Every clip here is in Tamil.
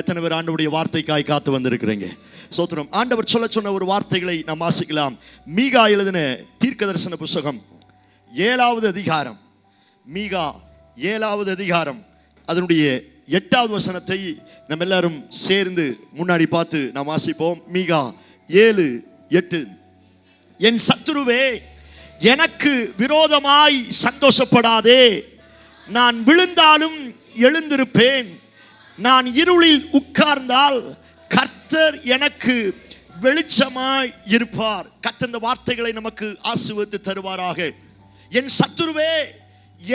எத்தனை பேர் ஆண்டவருடைய வார்த்தைக்காய் காத்து வந்திருக்கிறீங்க? சோத்திரம். ஆண்டவர் சொல்ல சொன்ன ஒரு வார்த்தைகளை நாம் வாசிக்கலாம். மீகா எழுதின தீர்க்க தரிசன புஸ்தகம் 7வது அதிகாரம். மீகா 7வது அதிகாரம் அதனுடைய 8வது வசனத்தை நம்ம எல்லாரும் சேர்ந்து முன்னாடி பார்த்து நாம் வாசிப்போம். மீகா 7:8. என் சத்துருவே, எனக்கு விரோதமாய் சந்தோஷப்படாதே. நான் விழுந்தாலும் எழுந்திருப்பேன். நான் இருளில் உட்கார்ந்தால் கர்த்தர் எனக்கு வெளிச்சமாய் இருப்பார். கர்த்தர் இந்த வார்த்தைகளை நமக்கு ஆசீர்வதித்து தருவாராக. என் சத்துருவே,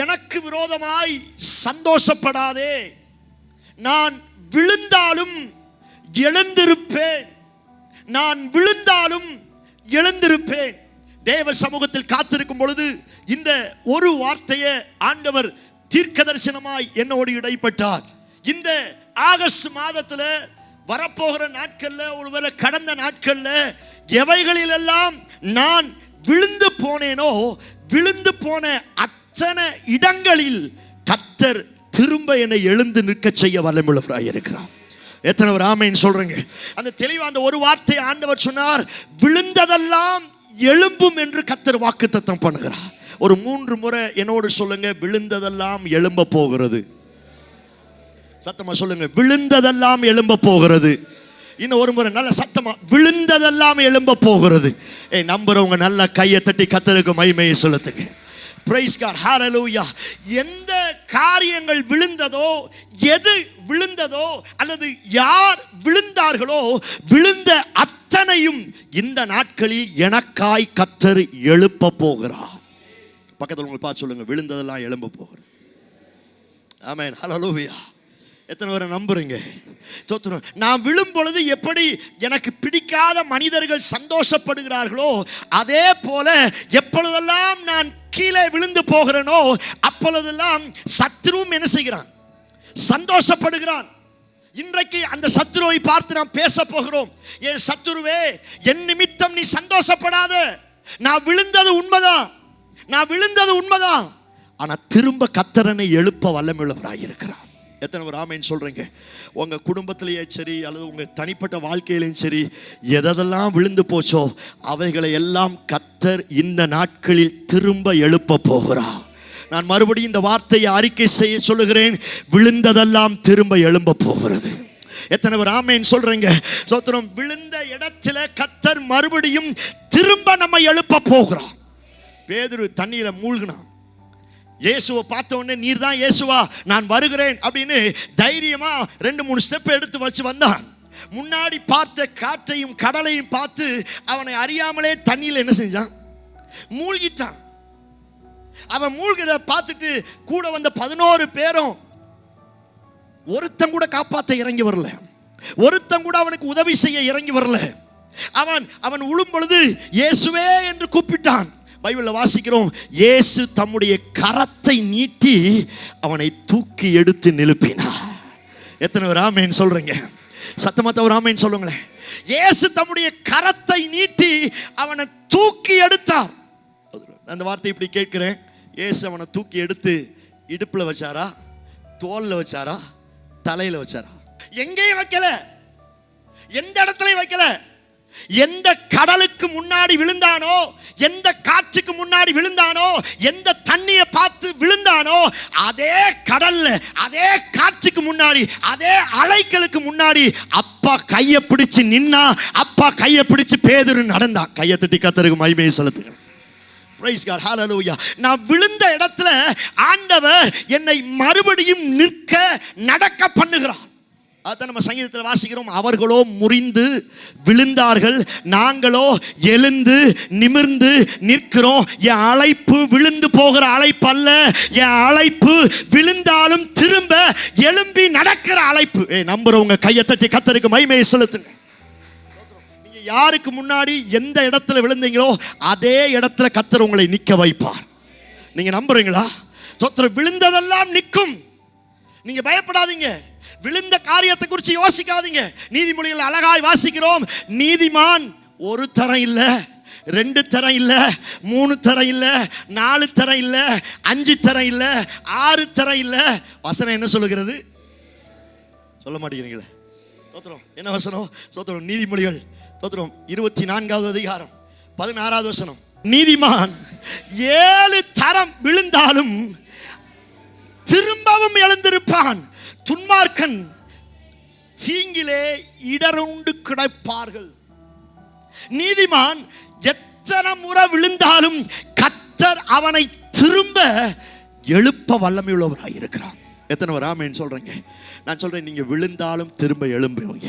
எனக்கு விரோதமாய் சந்தோஷப்படாதே. நான் விழுந்தாலும் எழுந்திருப்பேன். நான் விழுந்தாலும் எழுந்திருப்பேன். தேவ சமூகத்தில் காத்திருக்கும் பொழுது இந்த ஒரு வார்த்தையை ஆண்டவர் தீர்க்க தரிசனமாய் என்னோடு இடைப்பட்டார். இந்த ஆகஸ்ட் மாதத்தில் வரப்போகிற நாட்கள்ல, ஒருவேளை கடந்த நாட்கள்ல எவைகளிலெல்லாம் நான் விழுந்து போனேனோ, விழுந்து போன அத்தனை இடங்களில் கர்த்தர் திரும்ப என்னை எழுந்து நிற்க செய்ய வல்லமையுள்ளவராய் இருக்கிறார். எத்தனை ஒரு ஆமென் சொல்றீங்க? அந்த தெளிவா அந்த ஒரு வார்த்தை ஆண்டவர் சொன்னார், விழுந்ததெல்லாம் எழும்பும் என்று கர்த்தர் வாக்குத்தத்தம் பண்ணுகிறார். ஒரு 3 முறை என்னோடு சொல்லுங்க, விழுந்ததெல்லாம் எழும்ப போகிறது. சத்தமா சொல்லுங்க, விழுந்ததெல்லாம் எழும்ப போகிறது. இன்னும் ஒரு முறை நல்ல சத்தமா, விழுந்ததெல்லாம் எழும்ப போகிறது. நம்புறவங்க நல்ல கையை தட்டி கர்த்தருக்கு மகிமையை செலுத்துங்க. Praise God, hallelujah. எந்த காரியங்கள் விழுந்ததோ, எது விழுந்ததோ, அல்லது யார் விழுந்தார்களோ, விழுந்த அத்தனையும் இந்த நாட்களில் எனக்காய் கர்த்தர் எழுப்ப போகிறார். பக்கத்தில் உங்களுக்கு பார்த்து சொல்லுங்க, விழுந்ததெல்லாம் எழும்ப போகிறது. ஆமென், ஹல்லேலூயா. எத்தனை பேரை நம்புறீங்க? நான் விழும் பொழுது எப்படி எனக்கு பிடிக்காத மனிதர்கள் சந்தோஷப்படுகிறார்களோ, அதே போல எப்பொழுதெல்லாம் நான் கீழே விழுந்து போகிறேனோ அப்பொழுதெல்லாம் சத்துருவும் என்ன செய்கிறான்? சந்தோஷப்படுகிறான். இன்றைக்கு அந்த சத்துருவை பார்த்து நாம் பேச போகிறோம். என் சத்துருவே, என் நிமித்தம் நீ சந்தோஷப்படாத. நான் விழுந்தது உண்மைதான், நான் விழுந்தது உண்மைதான். ஆனா திரும்ப கர்த்தரனை எழுப்ப வல்லமையுள்ளவராய் இருக்கிறார். எத்தனை பேர் ஆமென் சொல்றீங்க? உங்க குடும்பத்திலேயே சரி, அல்லது உங்க தனிப்பட்ட வாழ்க்கையிலும் சரி, எதெல்லாம் விழுந்து போச்சோ அவைகளை எல்லாம் கர்த்தர் இந்த நாட்களில் திரும்ப எழுப்ப போகிறார். நான் மறுபடியும் இந்த வார்த்தையை அறிக்கை செய்ய சொல்லுகிறேன், விழுந்ததெல்லாம் திரும்ப எழும்ப போகிறது. எத்தனை பேர் ஆமென் சொல்றீங்க? சோத்திரம். விழுந்த இடத்துல கர்த்தர் மறுபடியும் திரும்ப நம்ம எழுப்ப போகிறார். பேதுரு தண்ணீரை மூழ்கினான். இயேசுவை பார்த்த உடனே, நீர் தான் இயேசுவா, நான் வருகிறேன் அப்படின்னு தைரியமா 2-3 ஸ்டெப் எடுத்து வச்சு வந்தான். முன்னாடி பார்த்த காற்றையும் கடலையும் பார்த்து அவனை அறியாமலே தண்ணியில் என்ன செஞ்சான்? மூழ்கிட்டான். அவன் மூழ்கிறத பார்த்துட்டு கூட வந்த 11 பேரும் ஒருத்தன் கூட காப்பாற்ற இறங்கி வரல, ஒருத்தன் கூட அவனுக்கு உதவி செய்ய இறங்கி வரல. அவன் விழும் பொழுது இயேசுவே என்று கூப்பிட்டான். பைபிளில் வாசிக்கிறோம், இயேசு தம்முடைய கரத்தை நீட்டி அவனை தூக்கி எடுத்து நிலுப்பினார். எத்தனை பேர் ஆமென் சொல்றீங்க? சத்தமா ஒரு ஆமென் சொல்லுங்களேன். இயேசு தம்முடைய கரத்தை நீட்டி அவனை தூக்கி எடுத்தார். அந்த வார்த்தை இப்படி கேட்கிறேன், இயேசு அவனை தூக்கி எடுத்து இடுப்புல வச்சாரா, தோல்ல வச்சாரா, தலையில வச்சாரா? எங்கேயும் வைக்கல, எந்த இடத்துலயும் வைக்கல. எந்த கடலுக்கு முன்னாடி விழுந்தானோ, எந்த காற்றுக்கு முன்னாடி விழுந்தானோ, எந்த தண்ணியை பார்த்து விழுந்தானோ, அதே கடல்ல, அதே காற்றுக்கு முன்னாடி, அதே அலைகளுக்கு முன்னாடி அப்பா கையை பிடிச்சு நின்னா, அப்பா கையை பிடிச்சு பேதுரு நடந்தான். கையை தட்டி கர்த்தருக்கு மகிமையை செலுத்துங்க. Praise God, hallelujah. நான் விழுந்த இடத்துல ஆண்டவர் என்னை மறுபடியும் நிற்க நடக்க பண்ணுகிறார். அதான் நம்ம சங்கீதத்தில் வாசிக்கிறோம், அவர்களோ முறிந்து விழுந்தார்கள், நாங்களோ எழுந்து நிமிர்ந்து நிற்கிறோம். என் அழைப்பு விழுந்து போகிற அழைப்பு அல்ல, என் அழைப்பு விழுந்தாலும் திரும்ப எழும்பி நடக்கிற அழைப்பு. நம்புறவங்க கையை தட்டி கர்த்தருக்கு மகிமையை செலுத்துங்க. நீங்க யாருக்கு முன்னாடி எந்த இடத்துல விழுந்தீங்களோ அதே இடத்துல கர்த்தர் உங்களை நிற்க வைப்பார். நீங்க நம்புறீங்களா? விழுந்ததெல்லாம் நிற்கும். நீங்க பயப்படாதீங்க. விழுந்த காரியத்தை குறித்து யோசிக்காதீங்க. நீதிமொழிகள் அழகாய் வாசிக்கிறோம், நீதிமான் ஒரு தரம் இல்ல, 2 தரம் இல்ல, 3 தரம் இல்ல, 4 தரம் இல்ல, 5 தரம் இல்ல, 6 தரம் இல்ல. வசனம் என்ன சொல்லுகிறது? சொல்ல மாட்டேங்கிறீங்களே. ஸ்தோத்திரம். என்ன வசனம்? ஸ்தோத்திரம். நீதிமொழிகள் ஸ்தோத்திரம் 24வது அதிகாரம் 16வது வசனம். நீதிமான் 7 தரம் விழுந்தாலும் திரும்பவும் எழுந்திருப்பான், துன்மார்க்கன் தீங்கிலே இடருண்டு கிடப்பார்கள். நீதிமான் எத்தனை முறை விழுந்தாலும் கர்த்தர் அவனை திரும்ப எழுப்ப வல்லமை உள்ளவராக இருக்கிறார். எத்தனை பேர் ஆமென் சொல்றீங்க? நான் சொல்றேன், நீங்க விழுந்தாலும் திரும்ப எழும்புவீங்க.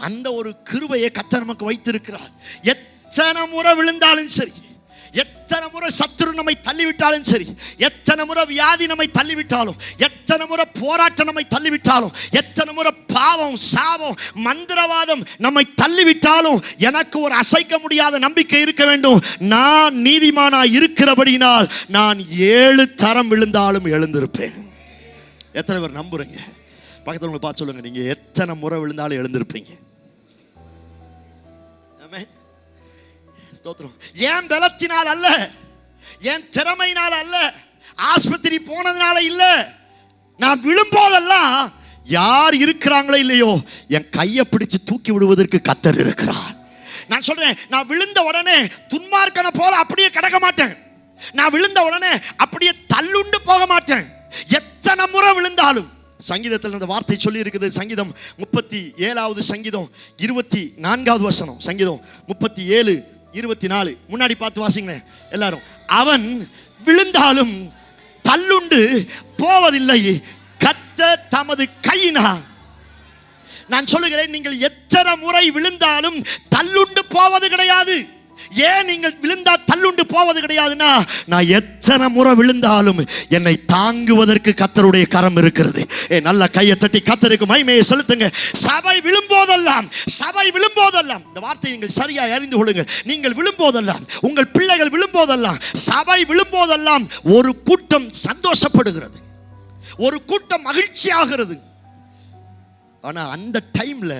அந்த ஒரு கிருபையை கர்த்தர் நமக்கு வைத்திருக்கிறார். எத்தனை முறை விழுந்தாலும் சரி, எத்தனை முறை சத்துரு நம்மை தள்ளிவிட்டாலும் சரி, எத்தனை முறை வியாதி நம்மை தள்ளிவிட்டாலும், எத்தனை முறை போராட்டம் நம்மை தள்ளிவிட்டாலும், எத்தனை முறை பாவம் சாபம் மந்திரவாதம் நம்மை தள்ளிவிட்டாலும், எனக்கு ஒரு அசைக்க முடியாத நம்பிக்கை இருக்க வேண்டும். நான் நீதிமானா இருக்கிறபடினால் நான் 7 தரம் விழுந்தாலும் எழுந்திருப்பேன். எத்தனை பேர் நம்புறீங்க? பக்கத்துல பார்த்து சொல்லுங்க, நீங்க எத்தனை முறை விழுந்தாலும் எழுந்திருப்பீங்க. ஏன் பலத்தினால் அல்ல, ஏன் திறமையினால் அல்ல, ஆஸ்பத்திரி போனதுனால இல்ல. நான் விழும்போதெல்லாம் யார் இருக்கிறாங்களோ இல்லையோ என் கையை பிடிச்சு தூக்கி விடுவதற்கு கர்த்தர் இருக்கிறார். நான் சொல்றேன், நான் விழுந்த உடனே துன்மார்க்கனை போல அப்படியே கிடக்க மாட்டேன். நான் விழுந்த உடனே அப்படியே தள்ளுண்டு போக மாட்டேன். எத்தனை முறை விழுந்தாலும், சங்கீதத்தில் அந்த வார்த்தை சொல்லி இருக்குது. சங்கீதம் 37வது சங்கீதம் 24வது வசனம். சங்கீதம் 37:24 முன்னாடி பார்த்து வாசிங்க எல்லாரும். அவன் விழுந்தாலும் தள்ளுண்டு போவதில்லை, கர்த்தர் தமது கையினால். நான் சொல்லுகிறேன், நீங்கள் எத்தனை முறை விழுந்தாலும் தள்ளுண்டு போவது கிடையாது. ஏன் நீங்கள் விழுந்தா தள்ளுண்டு போவது கிடையாதுன்னா, நான் எத்தனை முறை விழுந்தாலும் என்னை தாங்குவதற்கு கர்த்தருடைய கரம் இருக்கிறது. நல்ல கையை தட்டி கர்த்தருக்கு மகிமையை செலுத்துங்க. சபை விழும்போதெல்லாம், சபை விழும்போதெல்லாம், இந்த வார்த்தையை நீங்கள் சரியாக அறிந்து கொள்ளுங்கள். நீங்கள் விழும்போதெல்லாம், உங்கள் பிள்ளைகள் விழும்போதெல்லாம், சபை விழும்போதெல்லாம் ஒரு கூட்டம் சந்தோஷப்படுகிறது, ஒரு கூட்டம் மகிழ்ச்சி ஆகிறது. ஆனா அந்த டைம்ல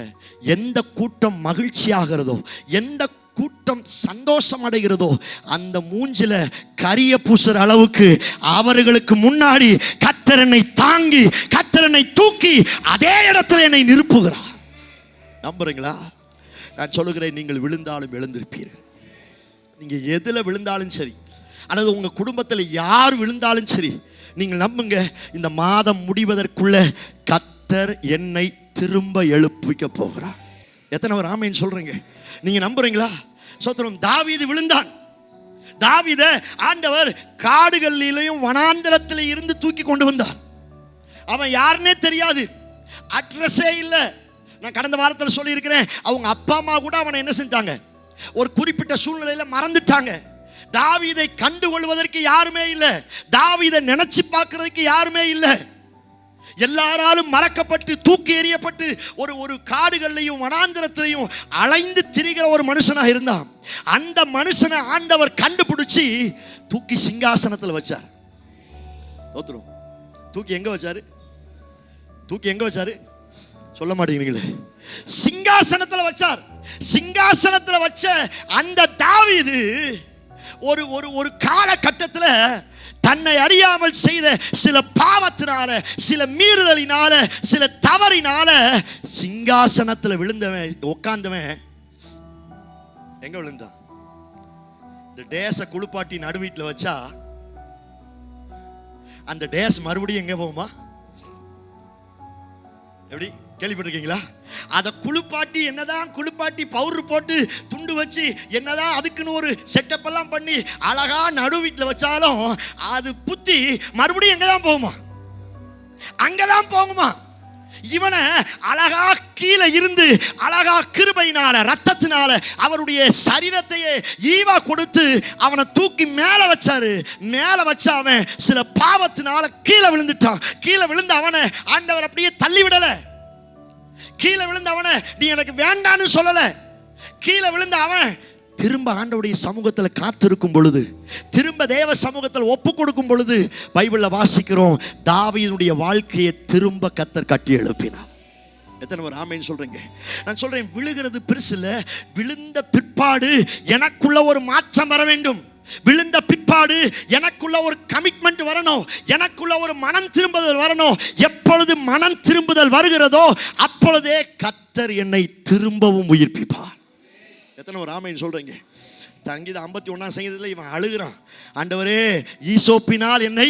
எந்த கூட்டம் மகிழ்ச்சி ஆகிறதோ, எந்த கூட்டம் சந்தோஷம் அடைகிறதோ, அந்த மூஞ்சில கரிய பூசுற அளவுக்கு அவர்களுக்கு முன்னாடி கர்த்தர் என்னை தாங்கி, கர்த்தர் என்னை தூக்கி அதே இடத்துல என்னை நிறுப்புகிறார். நம்புறீங்களா? நான் சொல்லுகிறேன், நீங்கள் விழுந்தாலும் எழுந்திருப்பீர்கள். நீங்க எதுல விழுந்தாலும் சரி, அல்லது உங்க குடும்பத்தில் யார் விழுந்தாலும் சரி, நீங்கள் நம்புங்க, இந்த மாதம் முடிவதற்குள்ள கர்த்தர் என்னை திரும்ப எழுப்பிக்க போகிறார். எத்தனை பேர் ஆமென் சொல்றீங்க? நீங்க நம்புறீங்களா? ஸ்தோத்திரம். தாவீது விழுந்தான். தாவீத ஆண்டவர் காடுகளிலும் வனாந்தரத்தில் இருந்து தூக்கி கொண்டு வந்தார். அவன் யாருன்னே தெரியாது, அட்ரஸே இல்லை. நான் கடந்த வாரத்தில் சொல்லி இருக்கிறேன், அவங்க அப்பா அம்மா கூட அவனை என்ன செஞ்சாங்க, ஒரு குறிப்பிட்ட சூழ்நிலையில மறந்துட்டாங்க. தாவீதை கண்டுகொள்வதற்கு யாருமே இல்லை, தாவீதை நினைச்சு பார்க்கிறதுக்கு யாருமே இல்லை. எல்லாராலும் மறக்கப்பட்டு தூக்கி எறியப்பட்டு ஒரு காடுகள்லையும் வனாந்திரத்திலையும் அலைந்து திரிகிற ஒரு மனுஷனாக இருந்தான். அந்த மனுஷனை ஆண்டவர் கண்டுபிடிச்சி தூக்கி சிங்காசனத்தில் வச்சார். தூக்கி எங்க வச்சாரு? தூக்கி எங்க வச்சாரு? சொல்ல மாட்டேங்கிறீங்களே. சிங்காசனத்தில் வச்சார். சிங்காசனத்தில் வச்ச அந்த தாவீது ஒரு காலகட்டத்தில் தன்னை அறியாமல் செய்த சில பாவத்தினால, சில மீறுதலினால, சில தவறினால சிங்காசனத்தில் விழுந்தவன், உட்கார்ந்தவன் எங்க விழுந்தான்? இந்த டேஸை குளிப்பாட்டி நடு வீட்டில் வச்சா அந்த டேஸ் மறுபடியும் எங்க போகுமா? எப்படி கேள்விப்பட்டிருக்கீங்களா? அதை குளிப்பாட்டி, என்னதான் குளிப்பாட்டி பவுடர் போட்டு துண்டு வச்சு, என்னதான் அதுக்குன்னு ஒரு செட்டப் எல்லாம் பண்ணி அழகா நடு வீட்டில் வச்சாலும் அது புத்தி மறுபடியும் எங்கதான் போகுமா? அங்கதான் போகுமா? இவனை அழகா கீழே இருந்து அழகா கிருபையினால, ரத்தத்தினால அவருடைய சரீரத்தையே ஈவா கொடுத்து அவனை தூக்கி மேல வச்சாரு. மேல வச்ச அவன் சில பாவத்தினால கீழே விழுந்துட்டான். கீழே விழுந்த அவனை ஆண்டவர் அப்படியே தள்ளி விடல. கீழே விழுந்த அவனை நீ எனக்கு வேண்டான்னு சொல்லல. கீழே விழுந்த அவன் திரும்ப ஆண்டவருடைய சமூகத்தில் காத்திருக்கும் பொழுது, திரும்ப தேவ சமூகத்தில் ஒப்பு கொடுக்கும் பொழுது, பைபிள்ல வாசிக்கிறோம், தாவீதுடைய வாழ்க்கையை திரும்ப கர்த்தர் கட்டி எழுப்பினார். எத்தனை பேர் ஆமென் சொல்றீங்க? நான் சொல்றேன், விழுகிறது பெருசு இல்ல, விழுந்த பிற்பாடு எனக்குள்ள ஒரு மாற்றம் வர வேண்டும். விழுந்த பிற்பாடு எனக்குள்ள ஒரு கமிட்மெண்ட் வரணும், எனக்குள்ள ஒரு மனம் திரும்புதல் வரணும். எப்பொழுது மனம் திரும்புதல் வருகிறதோ அப்பொழுதே கர்த்தர் என்னை திரும்பவும் உயிர்ப்பிப்பார். எத்தனை ஒரு ஆமென் சொல்றீங்க? சங்கீதம் 51 சங்கீதத்தில் இவன் அழுகிறான், ஆண்டவரே ஈசோப்பினால் என்னை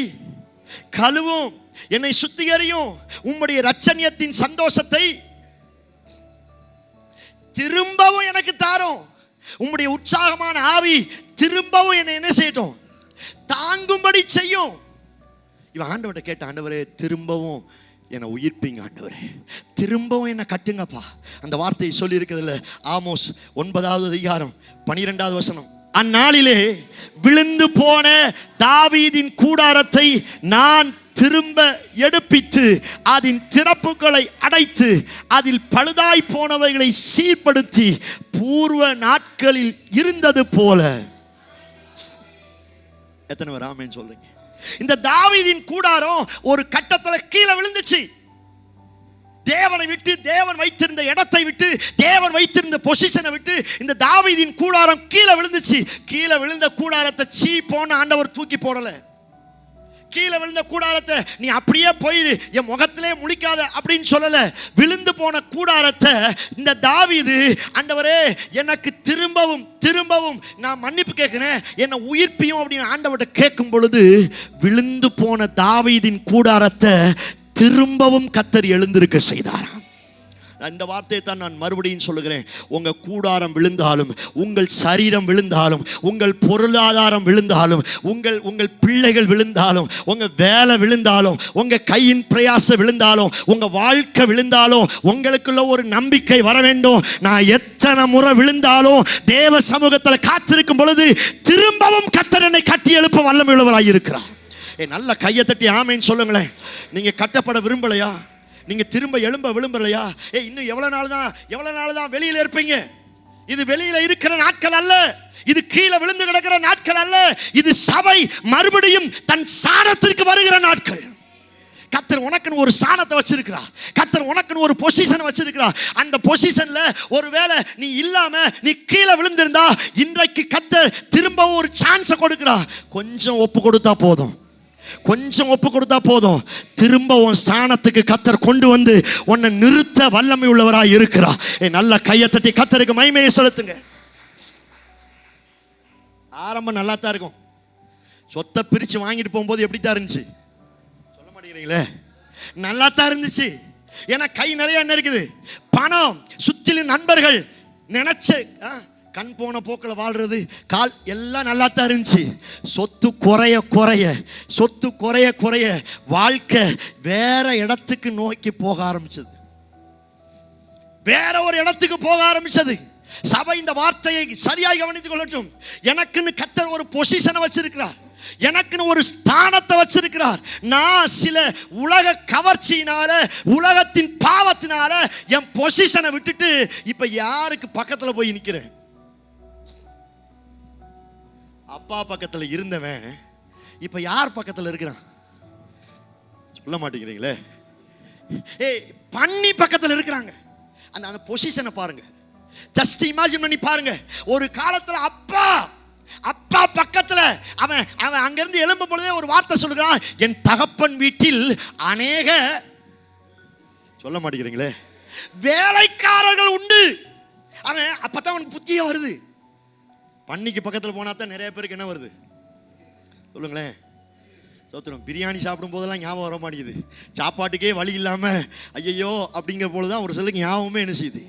கழுவும், என்னை சுத்திகரியும், உம்முடைய இரட்சணியத்தின் சந்தோஷத்தை திரும்பவும் எனக்கு தாரும், உம்முடைய உற்சாகமான ஆவி திரும்பவும் என்னை என்ன செய்யட்டும், தாங்கும்படி செய்யும். இவன் ஆண்டவர்கிட்ட கேட்ட, ஆண்டவரே திரும்பவும் என்னை உயிர்ப்பீங்க, ஆண்டவரே திரும்பவும் என்னை கட்டுங்கப்பா. அந்த வார்த்தையை சொல்லி இருக்கிறதுல ஆமோஸ் 9வது அதிகாரம் 12வது வசனம், அந்நாளிலே விழுந்து போன தாவீதின் கூடாரத்தை நான் திரும்ப எடுப்பித்து அதன் திறப்புகளை அடைத்து அதில் பழுதாய் போனவைகளை சீர்படுத்தி பூர்வ நாட்களில் இருந்தது போல. எத்தனை பேர் ஆமென் சொல்றீங்க? இந்த தாவீதின் கூடாரம் ஒரு கட்டத்தில் கீழே விழுந்துச்சு. தேவனை விட்டு, தேவன் வைத்திருந்த இடத்தை விட்டு, தேவன் வைத்திருந்த பொசிஷனை விட்டு இந்த தாவீதின் கூடாரம் கீழே விழுந்துச்சு. கீழே விழுந்த கூடாரத்தை சீ போன ஆண்டவர் தூக்கி போடல. கீழே விழுந்த கூடாரத்தை நீ அப்படியே போயிரு, என் முகத்திலே முழிக்காத அப்படின்னு சொல்லல. விழுந்து போன கூடாரத்தை இந்த தாவீது, ஆண்டவரே எனக்கு திரும்பவும் திரும்பவும் நான் மன்னிப்பு கேட்கிறேன், என்னை உயிர்ப்பியும் அப்படின்னு ஆண்டவர்கிட்ட கேட்கும் பொழுது விழுந்து போன தாவீதின் கூடாரத்தை திரும்பவும் கர்த்தர் எழுந்திருக்க செய்தாராம். இந்த வார்த்தையை தான் நான் மறுபடியும் சொல்லுகிறேன். உங்க கூடாரம் விழுந்தாலும், உங்கள் சரீரம் விழுந்தாலும், உங்கள் பொருளாதாரம் விழுந்தாலும், உங்கள் பிள்ளைகள் விழுந்தாலும், உங்க வேலை விழுந்தாலும், உங்க கையின் பிரயாசம் விழுந்தாலும், உங்க வாழ்க்கை விழுந்தாலும், உங்களுக்குள்ள ஒரு நம்பிக்கை வர வேண்டும். நான் எத்தனை முறை விழுந்தாலும் தேவ சமூகத்தில் காத்திருக்கும் பொழுது திரும்பவும் கர்த்தர் என்னை கட்டி எழுப்ப வல்லமை உள்ளவராய் இருக்கிறார். நல்ல கையை தட்டி ஆமென் சொல்லுங்களேன். நீங்க கட்டப்பட விரும்பலையா? நீங்க திரும்ப எழும்ப விரும்பலையா? இன்னும் எவ்வளவு நாள் தான் வெளியில இருப்பீங்க? இது வெளியில இருக்கிற நாட்கள் அல்ல, இது கீழே விழுந்து கிடக்கிற நாட்கள் அல்ல, இது சபை மறுபடியும் தன் சாணத்திற்கு வருகிற நாட்கள். கர்த்தர் உனக்குன்னு ஒரு ஸ்தானத்தை வச்சிருக்கிறார். கர்த்தர் உனக்குன்னு ஒரு பொசிஷன் வச்சிருக்கிறார். அந்த பொசிஷன்ல ஒருவேளை நீ இல்லாம நீ கீழே விழுந்திருந்தா இன்றைக்கு கர்த்தர் திரும்ப ஒரு சான்ஸை கொடுக்கிறார். கொஞ்சம் ஒப்பு கொடுத்தா போதும், கொஞ்சம் ஒப்பு கொடுத்தா போதும், திரும்ப உன் ஸ்தானத்துக்கு கர்த்தர் கொண்டு வந்து உன்னை நிறுத்த வல்லமை உள்ளவராய் இருக்கிறார். நல்ல கையை தட்டி கர்த்தருக்கு மகிமையை செலுத்துங்க. ஆரம்பம் நல்லா தான் இருக்கும். சொத்தை பிரித்து வாங்கிட்டு போகும்போது எப்படி தான் இருந்துச்சு? சொல்ல மாட்டேங்கிறீங்களே. நல்லா தான் இருந்துச்சு. ஏன்னா கை நிறைய என்ன இருக்குது? பணம், சுற்றிலும் நண்பர்கள், நினைச்சு கண் போன போக்கில் வாழ்றது, கால் எல்லாம் நல்லா தான் இருந்துச்சு. சொத்து குறைய குறைய வாழ்க்கை வேற இடத்துக்கு நோக்கி போக ஆரம்பிச்சது. வேற ஒரு இடத்துக்கு போக ஆரம்பிச்சது. சபை இந்த வார்த்தையை சரியாக கவனித்துக் கொள்ளட்டும். எனக்குன்னு கர்த்தர் ஒரு பொசிஷனை வச்சிருக்கிறார், எனக்குன்னு ஒரு ஸ்தானத்தை வச்சிருக்கிறார். நான் சில உலக கவர்ச்சியினால, உலகத்தின் பாவத்தினால என் பொசிஷனை விட்டுட்டு இப்ப யாருக்கு பக்கத்துல போய் நிக்கிறேன்? அப்பா பக்கத்தில் இருந்தவன் இப்ப யார் பக்கத்தில் இருக்கிறான்? சொல்ல மாட்டேங்கிறீங்களே. பண்ணி பக்கத்தில் இருக்கிறாங்க. அந்த பொசிஷனை பாருங்க. ஜஸ்ட் இமேஜின் பண்ணி பாருங்க. ஒரு காலத்துல அப்பா பக்கத்துல அவன் அங்கிருந்து எழும்பும் பொழுதே ஒரு வார்த்தை சொல்லுகிறான், என் தகப்பன் வீட்டில் அநேக, சொல்ல மாட்டேங்கிறீங்களே, வேலைக்காரர்கள் உண்டு. அவன் அப்பதான் அவனுக்கு புத்தியே வருது. பண்ணிக்கு பக்கத்தில் போனா தான் நிறைய பேருக்கு என்ன வருது சொல்லுங்களேன்? சோத்திரம். பிரியாணி சாப்பிடும் போதெல்லாம் ஞாபகம் வர மாட்டேங்குது. சாப்பாட்டுக்கே வழி இல்லாம ஐயோ அப்படிங்கிற போதுதான் ஒரு சிலருக்கு ஞாபகமே என்ன செய்யுது.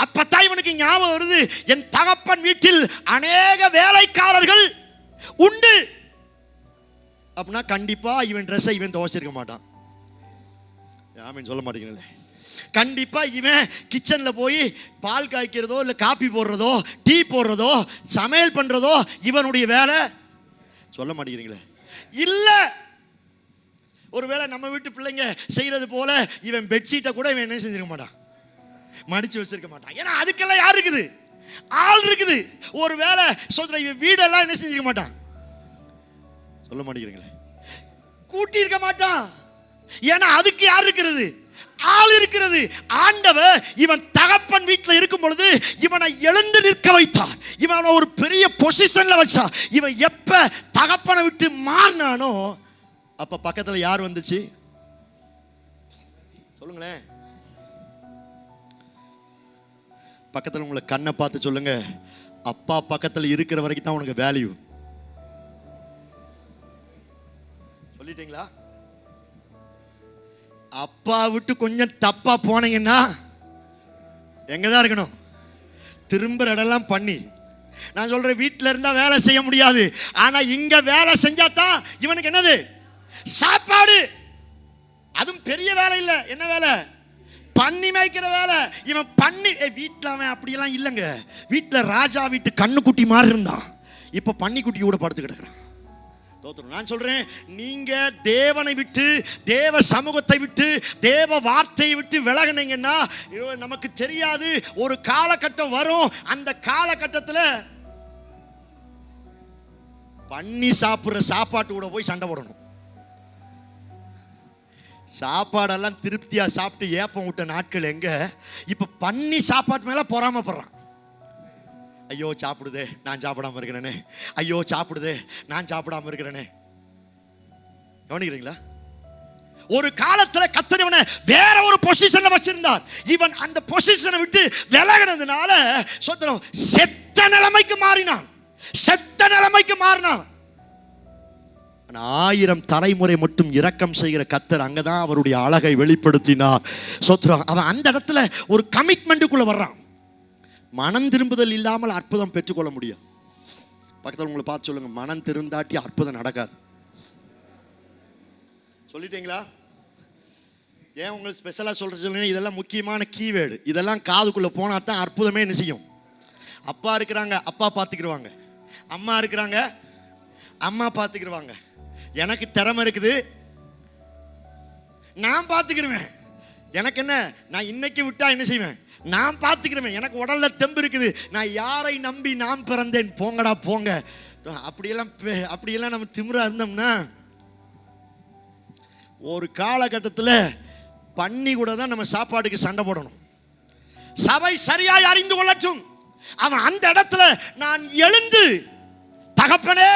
அப்பத்தான் இவனுக்கு ஞாபகம் வருது, என் தகப்பன் வீட்டில் அநேக வேலைக்காரர்கள் உண்டு. அப்படின்னா கண்டிப்பா இவன் ட்ரெஸ்ஸை இவன் துவைச்சிருக்க மாட்டான். ஆமீன் சொல்ல மாட்டேங்கிறீங்களே. கண்டிப்பா இவன் கிச்சன்ல போய் பால் காய்க்கிறதோ இல்ல காப்பி போடுறதோ டீ போடுறதோ சமையல் பண்றதோ இவனுடைய வேலை. சொல்ல மாட்டேங்கிறீங்களே. இல்ல, ஒருவேளை நம்ம வீட்டு பிள்ளைங்க செய்யறது போல இவன் பெட்ஷீட்டை கூட இவன் என்ன செஞ்சிருக்க மாட்டான், மடிச்சு வச்சிருக்க மாட்டான். ஏன்னா அதுக்கெல்லாம் யார் இருக்குது? ஆள் இருக்குது. ஒருவேளை சொல்ற இவன் வீடெல்லாம் என்ன செஞ்சிருக்க மாட்டான். சொல்ல மாட்டேங்கிறீங்களே. கூட்டி இருக்க மாட்டான். ஏன்னா அதுக்கு யார் இருக்கிறது? ஆள் இருக்கிறது. ஆண்டவர் இவன் தகப்பன் வீட்டில் இருக்கும் பொழுது இவனை எழுந்து நிற்க வைத்தார். இவனை ஒரு பெரிய பொசிஷன்ல வச்சார். இவன் எப்ப தகப்பனை விட்டு மாறினானோ அப்ப பக்கத்துல யார் வந்துச்சு? சொல்லுங்களேன். பக்கத்தில் உங்களை கண்ணை பார்த்து சொல்லுங்க, அப்பா பக்கத்தில் இருக்கிற வரைக்கும் தான் உனக்கு வேல்யூ. சொல்லிட்டீங்களா? அப்பா விட்டு கொஞ்சம் தப்பா போனீங்கன்னா எங்கதான் இருக்கணும்? திரும்ப இடம்லாம் பண்ணி. நான் சொல்றேன், வீட்டில் இருந்தா வேலை செய்ய முடியாது, ஆனா இங்க வேலை செஞ்சாதான் இவனுக்கு என்னது? சாப்பாடு. அதுவும் பெரிய வேலை இல்லை. என்ன வேலை? பண்ணி மேய்க்கிற வேலை. இவன் பண்ணி வீட்டில் அவன் அப்படியெல்லாம் இல்லைங்க. வீட்டில் ராஜா வீட்டு கண்ணுக்குட்டி மாதிரி இருந்தான், இப்ப பன்னிக்குட்டி கூட படுத்து கிடக்குறான். நான் சொல்றேன், நீங்க தேவனை விட்டு, தேவ சமூகத்தை விட்டு, தேவ வார்த்தையை விட்டு விலகினீங்கன்னா நமக்கு தெரியாது, ஒரு காலகட்டம் வரும். அந்த காலகட்டத்தில் பண்ணி சாப்பிடுற சாப்பாட்டு கூட போய் சண்டை போடணும். சாப்பாடெல்லாம் திருப்தியா சாப்பிட்டு ஏப்பம் விட்ட நாட்கள் எங்க? இப்ப பண்ணி சாப்பாட்டு மேல பொறாமப்படுறான். ஐயோ சாப்பிடுதே, நான் சாப்பிடாம இருக்கிறேனே, ஐயோ சாப்பிடுதே, நான் சாப்பிடாம இருக்கிறேனே. கவனிக்கிறீங்களா? ஒரு காலத்துல கர்த்தர் இவனை வேற ஒரு பொசிஷன்ல வச்சிருந்தார். இவன் அந்த பொசிஷனை விட்டு விலகினதுனால சொத்தனம் செத்த நிலைமைக்கு மாறினான். செத்த நிலைமைக்கு மாறினான். 1000 தலைமுறை மட்டும் இரக்கம் செய்கிற கர்த்தர் அங்கதான் அவருடைய அழகை வெளிப்படுத்தினார். சொத்ரம் அவன் அந்த இடத்துல ஒரு கமிட்மெண்ட்டுக்குள்ள வர்றான். மனம் திரும்புதல் இல்லாமல் அற்புதம் பெற்றுக்கொள்ள முடியாது. பக்கத்தில் உங்களை பார்த்து சொல்லுங்க, மனம் திருந்தாட்டி அற்புதம் நடக்காது. சொல்லிட்டீங்களா? ஏன் உங்களுக்கு ஸ்பெஷலாக சொல்லுங்க, இதெல்லாம் முக்கியமான கீவேர்டு. இதெல்லாம் காதுக்குள்ளே போனால் தான் அற்புதமே என்ன செய்யும். அப்பா இருக்கிறாங்க, அப்பா பார்த்துக்கிடுவாங்க. அம்மா இருக்கிறாங்க, அம்மா பார்த்துக்கிடுவாங்க. எனக்கு திறமை இருக்குது, நான் பார்த்துக்கிடுவேன். எனக்கு என்ன, நான் இன்னைக்கு விட்டா என்ன செய்வேன்? நான் பார்த்துக்கிறேன். எனக்கு உடல்ல தெம்பு இருக்குது, நான் யாரை நம்பி நான் பிறந்தேன்? போங்கடா போங்க. அப்படியெல்லாம் நம்ம திமிரா இருந்தோம்னா ஒரு காலகட்டத்தில் பண்ணி கூட தான் நம்ம சாப்பாடுக்கு சண்டை போடணும். சபை சரியாய் அறிந்து கொள்ளட்டும். அவன் அந்த இடத்துல நான் எழுந்து, தகப்பனே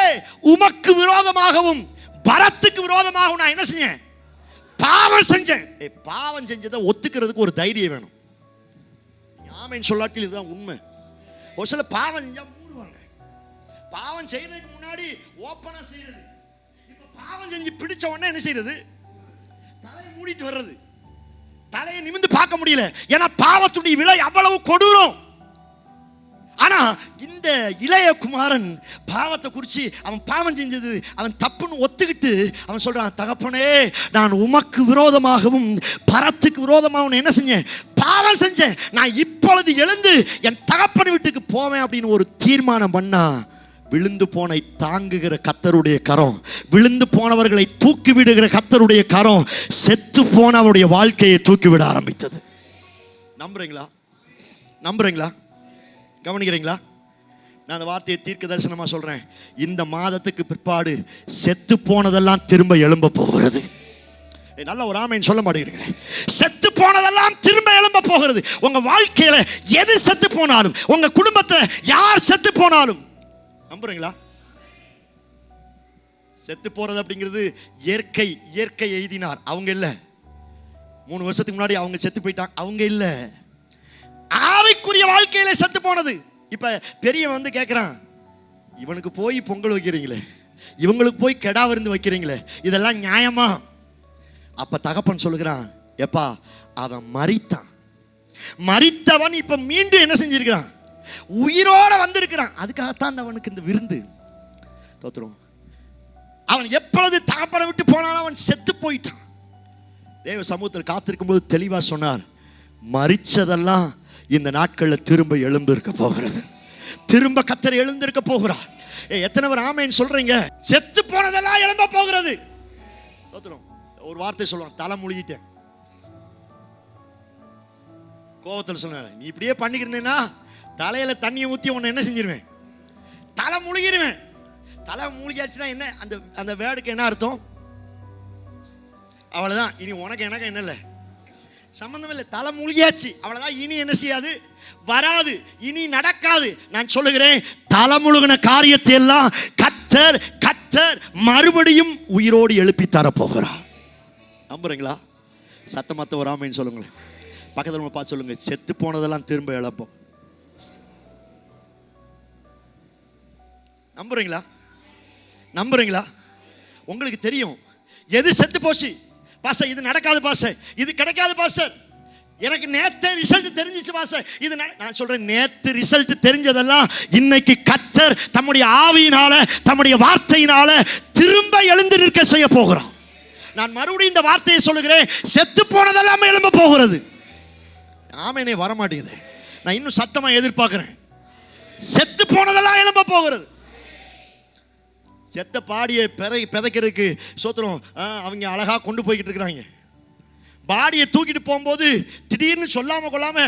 உமக்கு விரோதமாகவும் பரத்துக்கு விரோதமாகவும் நான் என்ன செஞ்சேன்? பாவம் செஞ்சேன். பாவம் செஞ்சதை ஒத்துக்கிறதுக்கு ஒரு தைரியம் வேணும். ஆமென் சொல்லாட்டில் இதுதான் உண்மை. ஒரு சில பாவம் செஞ்சா மூடுவாங்க. பாவம் செய்யறதுக்கு முன்னாடி ஓப்பனா செய்யறது. இப்ப பாவம் செஞ்சு பிடிச்ச உடனே என்ன செய்யறது? தலையை மூடிட்டு வர்றது. தலையை நிமிர்ந்து பார்க்க முடியல. ஏன்னா பாவத்துடைய விலை அவ்வளவு கொடூரம். ஆனா இந்த இளைய குமாரன் பாவத்தை குறித்து, அவன் பாவம் செஞ்சது அவன் தப்புன்னு ஒத்துக்கிட்டு அவன் சொல்றான், தகப்பனே நான் உமக்கு விரோதமாகவும் பரத்துக்கு விரோதமாகவும் என்ன செஞ்சேன்? பாவம் செஞ்சேன். நான் இப்பொழுது எழுந்து என் தகப்பன் வீட்டுக்கு போவேன் அப்படின்னு ஒரு தீர்மானம் பண்ணா, விழுந்து போனை தாங்குகிற கர்த்தருடைய கரம், விழுந்து போனவர்களை தூக்கி விடுகிற கர்த்தருடைய கரம் செத்து போன அவருடைய வாழ்க்கையை தூக்கி விட ஆரம்பித்தது. நம்புறீங்களா? நம்புறீங்களா? கவனிக்கிறீங்களா? நான் அந்த வார்த்தையை தீர்க்க தரிசனமா சொல்றேன். இந்த மாதத்துக்கு பிற்பாடு செத்து போனதெல்லாம் திரும்ப எழும்ப போகிறது. நல்ல ஒரு ஆமென் சொல்ல மாட்டேங்கிறீங்களே. செத்து போனதெல்லாம் திரும்ப எழும்ப போகிறது. உங்க வாழ்க்கையில எது செத்து போனாலும், உங்க குடும்பத்தை யார் செத்து போனாலும், நம்புறீங்களா? செத்து போறது அப்படிங்கிறது இயற்கை எழுதினார். அவங்க இல்ல. 3 வருஷத்துக்கு முன்னாடி அவங்க செத்து போயிட்டாங்க. அவங்க இல்ல. ஆவிக்குரிய வாழ்க்கையில செத்து போனது. இப்ப பெரியவன் வந்து கேட்கிறான், இவனுக்கு போய் பொங்கல் வைக்கிறீங்களே, இவங்களுக்கு போய் கெடா விருந்து வைக்கிறீங்களே, இதெல்லாம் நியாயமா? அப்ப தகப்பன் சொல்லுகிறான், எப்பா அவன் மரித்தான். மரித்தவன் இப்ப மீண்டும் என்ன செஞ்சிருக்கிறான்? உயிரோட வந்திருக்கிறான். அதுக்காகத்தான் அவனுக்கு இந்த விருந்து. தோத்துரும். அவன் எப்பொழுது தகப்பனை விட்டு போனாலும் அவன் செத்து போயிட்டான். தேவ சமூகத்தில் காத்திருக்கும் போது தெளிவா சொன்னார், மரிச்சதெல்லாம் இந்த நாட்களில் திரும்ப எழும்பு இருக்க போகிறது. திரும்ப கர்த்தர் எழுந்திருக்க போகிறார். எத்தனை பேர் ஆமென் சொல்றீங்க? செத்து போனதெல்லாம் எழும்ப போகிறது. ஒரு வார்த்தை சொல்லுவான், தலை முழுகிட்டேன். கோபத்தில் சொன்ன, நீ இப்படியே பண்ணிக்கிறேன்னா தலையில தண்ணியை ஊற்றி உன்னை என்ன செஞ்சிருவேன்? தலை முழுகிடுவேன். தலை மூழ்கியாச்சுன்னா என்ன? அந்த வேர்டுக்கு என்ன அர்த்தம்? அவ்வளவுதான். இனி உனக்கு எனக்கு என்ன இல்லை, சம்பந்தம் இல்லை. தலை மூழ்கியாச்சு, அவ்வளவுதான். இனி என்ன செய்யாது? வராது, இனி நடக்காது. நான் சொல்லுகிறேன், தலை முழுகின காரியத்தை எல்லாம் கர்த்தர் மறுபடியும் உயிரோடு எழுப்பி தர போகிறார். நம்புறீங்களா? சத்தமத்த ஒரு ஆமைன்னு சொல்லுங்களேன். பக்கத்தில் பார்த்து சொல்லுங்க, செத்து போனதெல்லாம் திரும்ப இழப்போம். நம்புறீங்களா? நம்புறீங்களா? உங்களுக்கு தெரியும் எது செத்து போச்சு பாஸ்டர், இது நடக்காது பாஸ்டர், இது கிடைக்காது பாஸ்டர், எனக்கு நேத்து ரிசல்ட் தெரிஞ்சிச்சு பாஸ்டர், இது நான் சொல்றேன், நேத்து ரிசல்ட் தெரிஞ்சதெல்லாம் இன்னைக்கு கர்த்தர் தம்முடைய ஆவியினால தம்முடைய வார்த்தையினால திரும்ப எழுந்து நிற்க செய்ய போகிறார். நான் மறுபடியும் இந்த வார்த்தையை சொல்லுகிறேன், செத்து போனதெல்லாம் எழும்ப போகிறது. ஆமெனே வர மாட்டேங்குது. நான் இன்னும் சத்தமா எதிர்பார்க்கிறேன். செத்து போனதெல்லாம் எழும்ப போகிறது. செத்த பாடியை பிதைக்கிறதுக்கு சோத்திரம் அவங்க அழகா கொண்டு போய்கிட்டு இருக்கிறாங்க. பாடியை தூக்கிட்டு போகும்போது திடீர்னு சொல்லாம கொள்ளாம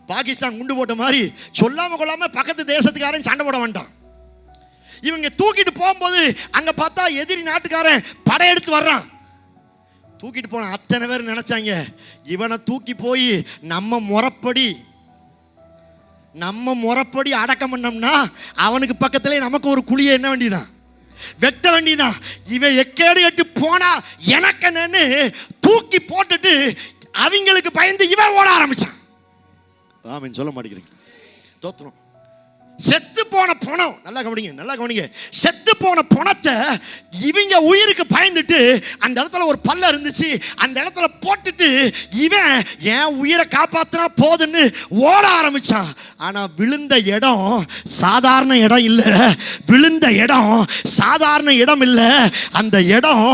பாகிஸ்தான் குண்டு போட்ட மாதிரி சொல்லாம கொள்ளாம பக்கத்து தேசத்துக்காரன் சண்டை போட வேண்டாம். இவங்க தூக்கிட்டு போகும்போது அங்க பார்த்தா எதிரி நாட்டுக்காரன் படையெடுத்து வர்றான். தூக்கிட்டு போன அத்தனை பேர் நினைச்சாங்க, இவனை தூக்கி போய் நம்ம முறைப்படி அடக்கம் பண்ணோம்னா அவனுக்கு பக்கத்திலே நமக்கு ஒரு குழியை என்ன வேண்டியதான், வெட்ட வேண்டியதான். இவன் எக்கேடு எட்டு போனா எனக்கு என்னன்னு தூக்கி போட்டுட்டு அவங்களுக்கு பயந்து இவன் ஓட ஆரம்பிச்சான். ஆமென் சொல்ல மாட்டேங்கிறீங்க. தோத்துறோம். செத்து போன பணம், நல்லா கவனிங்க, செத்து போன பணத்தை இவங்க உயிருக்கு பயந்துட்டு அந்த இடத்துல ஒரு பல்ல இருந்துச்சு, அந்த இடத்துல போட்டுட்டு இவன் என் உயிரை காப்பாத்தினா போதுன்னு ஓட ஆரம்பிச்சான். ஆனா விழுந்த இடம் சாதாரண இடம் இல்லை, விழுந்த இடம் சாதாரண இடம் இல்லை. அந்த இடம்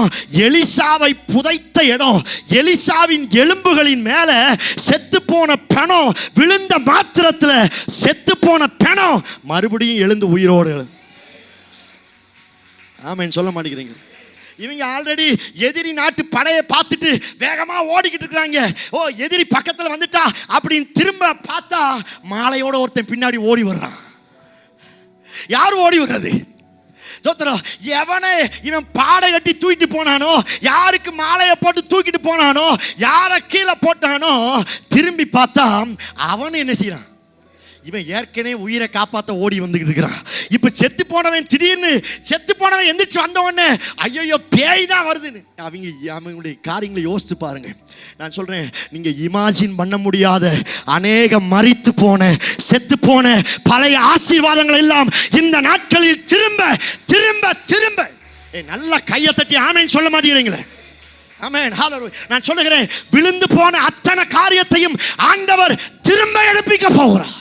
எலிசாவை புதைத்த இடம். எலிசாவின் எலும்புகளின் மேல செத்து போன பணம் விழுந்த மாத்திரத்தில் செத்து போன பணம் மறுபடியும் எழுந்து உயிரோடு. ஆமென் சொல்ல மாட்டேங்கிறீங்க. இவங்க ஆல்ரெடி எதிரி நாட்டு படையை பார்த்துட்டு வேகமா ஓடிக்கிட்டு இருக்கிறாங்க. ஓ எதிரி பக்கத்தில் வந்துட்டா அப்படின்னு திரும்ப பார்த்தா மாலையோட ஒருத்தன் பின்னாடி ஓடி வர்றான். யார் ஓடி வர்றது? எவனை இவன் பாடை கட்டி தூக்கிட்டு போனானோ, யாருக்கு மாலையை போட்டு தூக்கிட்டு போனானோ, யாரை கீழே போட்டானோ, திரும்பி பார்த்தா அவன் என்ன செய்யறான், இவன் ஏற்கனவே உயிரை காப்பாற்ற ஓடி வந்துகிட்டு இருக்கிறான். இப்ப செத்து போனவன் திடீர்னு செத்து போனவன் எந்திரிச்சு வந்த உடனே ஐயோ பேய் தான் வருதுன்னு அவங்களுடைய காரியங்களை யோசித்து பாருங்க. நான் சொல்றேன், நீங்க இமேஜின் பண்ண முடியாத அநேக மரித்து போன செத்து போன பழைய ஆசீர்வாதங்கள் எல்லாம் இந்த நாட்களில் திரும்ப திரும்ப திரும்ப நல்ல கையை தட்டி ஆமென் சொல்ல மாட்டேங்கிறீங்களே. ஆமென் ஹalleluya. நான் சொல்லுகிறேன், விழுந்து போன அத்தனை காரியத்தையும் ஆண்டவர் திரும்ப எழுப்பிக்க போகிறார்,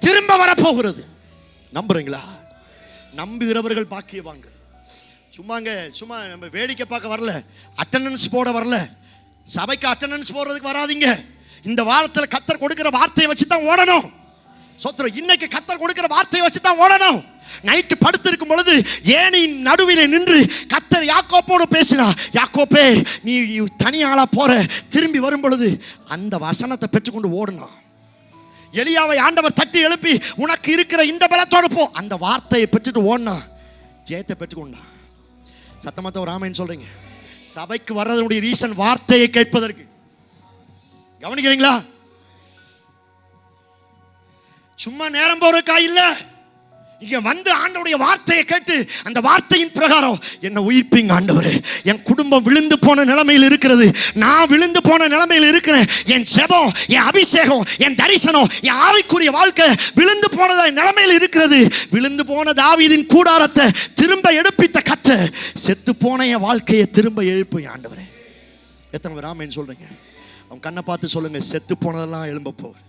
திரும்ப வரப்போகிறது. நம்புறீங்களா? நம்புகிறவர்கள் பாக்கியவான்கள். சும்மா நம்ம வேடிக்கை பார்க்க வரல, அட்டெண்டன்ஸ் போட வரல, சபைக்கு அட்டெண்டன்ஸ் போடுறதுக்கு வராதீங்க. இந்த வாரத்தில் கர்த்தர் கொடுக்கிற வார்த்தையை வச்சு தான் ஓடணும். சோத்திரம், இன்னைக்கு கர்த்தர் கொடுக்கிற வார்த்தையை வச்சு தான் ஓடணும். நைட்டு படுத்திருக்கும் பொழுது ஏனின் நடுவிலே நின்று கர்த்தர் யாக்கோப்போடு பேசினார். யாக்கோப்பே நீ தனியாளா போற, திரும்பி வரும் பொழுது அந்த வசனத்தை பெற்றுக்கொண்டு ஓடணும். எலியாவை ஆண்டவர் தட்டி எழுப்பி உனக்கு இருக்கிற இந்த பலத்தோடு போ, அந்த வார்த்தையை பெற்றுட்டு ஓடனா ஜெயத்தை பெற்றுக்கொண்டா. சத்தமத்த ஒரு ஆமென் சொல்றீங்க. சபைக்கு வர்றதுடைய ரீசன் வார்த்தையை கேட்பதற்கு. கவனிக்கிறீங்களா? சும்மா நேரம் போறதுக்கா இல்ல, இங்க வந்து ஆண்டவருடைய வார்த்தையை கேட்டு அந்த வார்த்தையின் பிரகாரம் என்ன உயிர்ப்பீங்க ஆண்டவரே. என் குடும்பம் விழுந்து போன நிலைமையில் இருக்கிறது, நான் விழுந்து போன நிலைமையில் இருக்கிறேன். என் ஜெபம், என் அபிஷேகம், என் தரிசனம், என் ஆவிக்குரிய வாழ்க்கை விழுந்து போன நிலைமையில் இருக்கிறது. விழுந்து போன தாவீதின் கூடாரத்தை திரும்ப எடுப்பித்த கர்த்தர் செத்து போன என் வாழ்க்கையை திரும்ப எழுப்பி ஆண்டவரே. எத்தனை பேர் ஆமென் சொல்றீங்க? அவன் கண்ணை பார்த்து சொல்லுங்க, செத்து போனதெல்லாம் எழும்ப போகுது.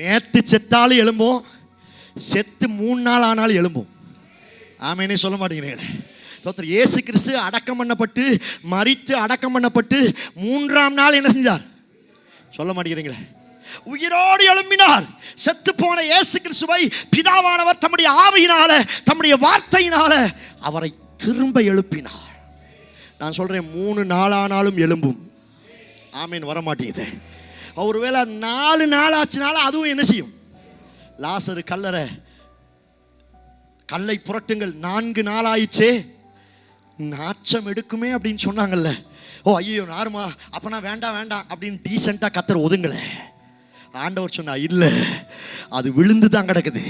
நேத்து செத்தாலும் எழும்போம், செத்து 3 நாள் ஆனாலும் எழும்போம். ஆமெனே சொல்ல மாட்டேங்கிறீங்களே. இயேசு கிறிஸ்து அடக்கம் பண்ணப்பட்டு மரித்து அடக்கம் பண்ணப்பட்டு 3ஆம் நாள் என்ன செஞ்சார்? சொல்ல மாட்டேங்கிறீங்களே. உயிரோடு எழும்பினார். செத்து போன இயேசு கிறிஸ்துவை பிதாவானவர் தம்முடைய ஆவியினால தம்முடைய வார்த்தையினால அவரை திரும்ப எழுப்பினார். நான் சொல்றேன், 3 நாள் ஆனாலும் எழும்பும். ஆமென் வர மாட்டேங்குது. ஒருவேளை 4 நாள் ஆச்சுனாலும் அதுவும் என்ன செய்யும்? லாசரு கல்லை புரட்டுங்கள், 4 நாள் ஆயிடுச்சே, நாச்சம் எடுக்குமே அப்படின்னு சொன்னாங்கல்ல. ஓ ஐயோ நாருமா, அப்பனா வேண்டாம் அப்படின்னு டீசெண்டா கர்த்தர் ஒதுங்கல. ஆண்டவர் சொன்னா இல்ல, அது விழுந்து தான் கிடக்குது,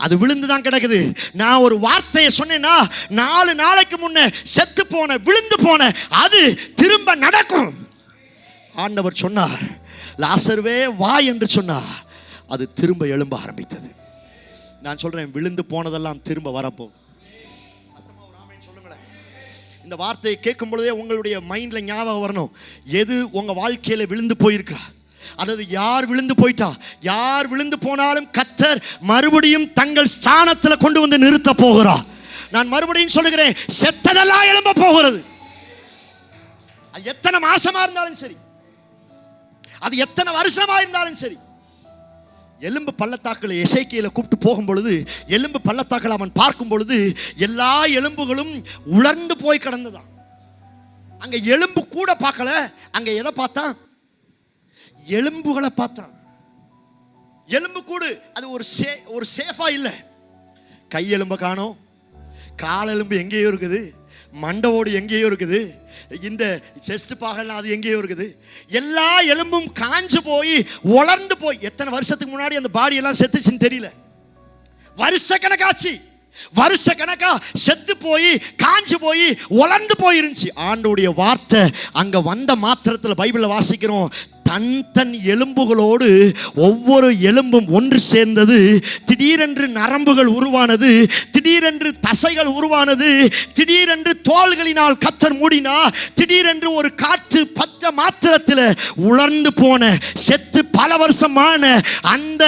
அது விழுந்து தான் கிடக்குது. நான் ஒரு வார்த்தையை சொன்னேன்னா 4 நாளைக்கு முன்ன செத்து போன விழுந்து போன அது திரும்ப நடக்கும். ஆண்டவர் சொன்னார், லாசருவே வா என்று சொன்னார், அது திரும்ப எழும்ப ஆரம்பித்தது. நான் சொல்றேன், விழுந்து போனதெல்லாம் திரும்ப வரப்போகும். சத்தமா ஒரு ஆமென் சொல்லுங்களேன். இந்த வார்த்தையை கேட்கும் பொழுதே உங்களுடைய மைண்ட்ல ஞாபகம் வரணும், எது உங்க வாழ்க்கையில விழுந்து போயிருக்கா, அதாவது யார் விழுந்து போயிட்டா. யார் விழுந்து போனாலும் கர்த்தர் மறுபடியும் தங்கள் ஸ்தானத்தில் கொண்டு வந்து நிறுத்த போகிறார். நான் மறுபடியும் சொல்லுகிறேன், செத்ததெல்லாம் எழும்ப போகிறது. அது எத்தனை மாசமா இருந்தாலும் சரி, அது எத்தனை வருஷமா இருந்தாலும் சரி. எலும்பு பள்ளத்தாக்களை எசேக்கியேலை கூப்பிட்டு போகும் பொழுது, எலும்பு பள்ளத்தாக்களை அவன் பார்க்கும் பொழுது எல்லா எலும்புகளும் உலர்ந்து போய் கிடந்ததான். அங்க எலும்பு கூட பார்க்கல, அங்க எதை பார்த்தான்? எலும்புகளை பார்த்தான். எலும்பு கூடு அது ஒரு சேஃபா இல்ல. கை எலும்பை காணோம், கால் எலும்பு எங்கேயோ இருக்குது, மண்டவோடு எங்கேயோ இருக்குது, இந்த செஸ்ட் பாகல்லாம் அது எங்கேயோ இருக்குது. எல்லா எலும்பும் காஞ்சு போய் உலர்ந்து போய், எத்தனை வருஷத்துக்கு முன்னாடி அந்த பாடி எல்லாம் செத்துச்சுன்னு தெரியல, வருஷ கணக்காச்சு, வருஷ கணக்கா செத்து போய் காஞ்சு போய் உலர்ந்து போயிருந்துச்சு. ஆண்டவருடைய வார்த்தை அங்க வந்த மாத்திரத்தில் பைபிள்ல வாசிக்கிறோம், தன் தன் எலும்புகளோடு ஒவ்வொரு எலும்பும் ஒன்று சேர்ந்தது. திடீரென்று நரம்புகள் உருவானது, திடீரென்று தசைகள் உருவானது, திடீரென்று தோள்களினால் கர்த்தர் மூடினா, திடீரென்று ஒரு காற்று பற்ற மாத்திரத்தில் உலர்ந்து போன செத்து பல வருஷமான அந்த